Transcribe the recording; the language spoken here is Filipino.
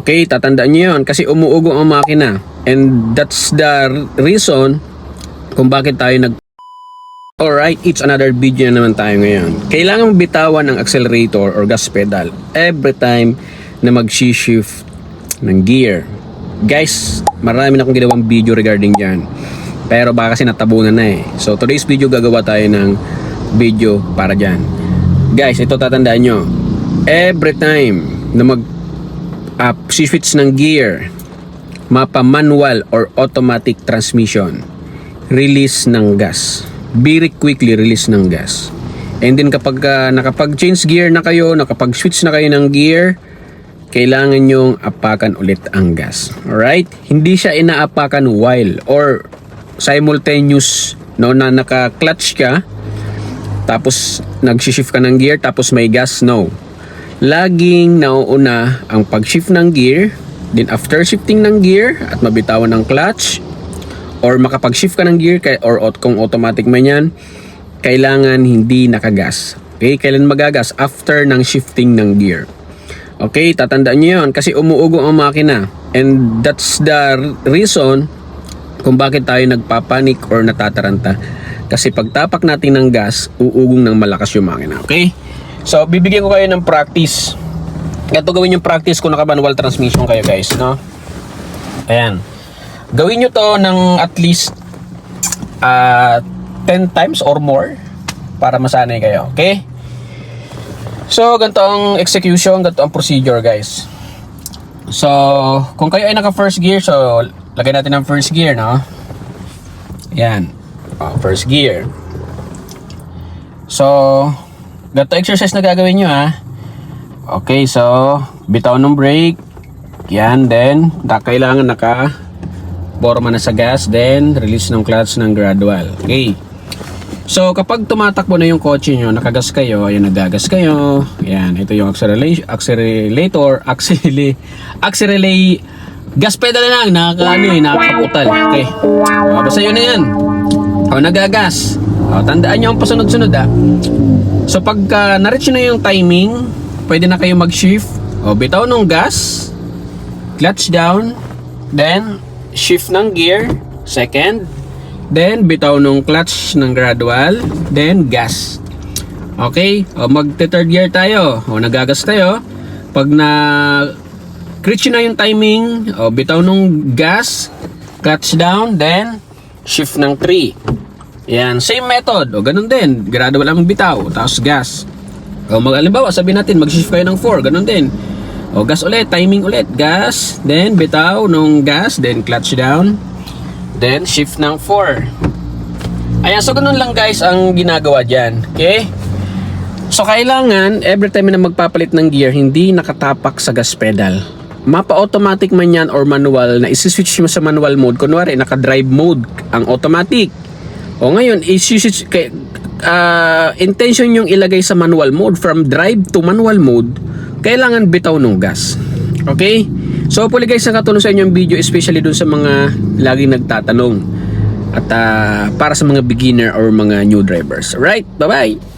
Okay, tatandaan nyo yun kasi umuugo ang makina. And that's the reason kung bakit tayo Alright, it's another video na naman tayo ngayon. Kailangan bitawan ang accelerator or gas pedal every time na mag-shift ng gear. Guys, marami na akong ginawang video regarding dyan. Pero baka kasi natabunan na eh. So today's video gagawa tayo ng video para dyan. Guys, ito tatandaan nyo. Every time na switch ng gear, mapa manual or automatic transmission, release ng gas. Very quickly release ng gas. And then kapag nakapag-change gear na kayo, nakapag-switch na kayo ng gear, kailangan nyong apakan ulit ang gas. Alright? Hindi siya inaapakan while or simultaneous, no, na naka-clutch ka, tapos nag-shift ka ng gear, tapos may gas. No. Laging nauuna ang pag-shift ng gear, then after shifting ng gear at mabitawan ng clutch, or makapag-shift ka ng gear or kung automatic man yan, kailangan hindi nakagas. Okay? Kailan magagas? After ng shifting ng gear. Okay? Tatandaan nyo yun kasi umuugo ang makina. And that's the reason kung bakit tayo nagpapanik or natataranta. Kasi pagtapak natin ng gas, uugong ng malakas yung makina. Okay? So, bibigyan ko kayo ng practice. Ito gawin yung practice kung naka-manual transmission kayo guys. No? Ayan. Gawin nyo to ng at least 10 times or more para masanay kayo. Okay? So, ganito ang execution, ganito ang procedure guys. So, kung kayo ay naka first gear, so lagay natin ang first gear, no? Yan. First gear. So, ganito exercise na gagawin nyo ha. Okay, so bitaw ng brake. Yan, then kailangan borma na sa gas, then release ng clutch ng gradual. Okay. So, kapag tumatakbo na yung kotse nyo, nakagas kayo, ayan, nagagas kayo. Ayan, ito yung gas pedal na lang, nakakaputal. Okay. Basta yun na yan. Nagagas. Tandaan nyo ang pasunod-sunod ha. So, pagka na-reach na yung timing, pwede na kayo mag-shift. Bitaw ng gas, clutch down, then shift ng gear, second, then bitaw ng clutch ng gradual, then gas. Okay, mag-third gear tayo, nagagas tayo. Pag reach na yung timing, bitaw ng gas, clutch down, then shift ng 3. Yan, same method, ganun din, gradual lang bitaw, tapos gas. Halimbawa, sabihin natin mag-shift kayo ng 4, ganun din. Gas ulit, timing ulit, gas, then bitaw nung gas, then clutch down, then shift ng 4. Ayan, so ganun lang guys ang ginagawa dyan. Okay? So kailangan, every time na magpapalit ng gear, hindi nakatapak sa gas pedal. Mapa-automatic man yan or manual, na isi-switch mo sa manual mode. Kunwari, naka-drive mode ang automatic. Ngayon, isi-switch, intention yung ilagay sa manual mode, from drive to manual mode, kailangan bitaw ng gas. Okay? So, hopefully guys, nakatulong sa inyo yung video, especially dun sa mga laging nagtatanong at para sa mga beginner or mga new drivers. Alright? Bye-bye!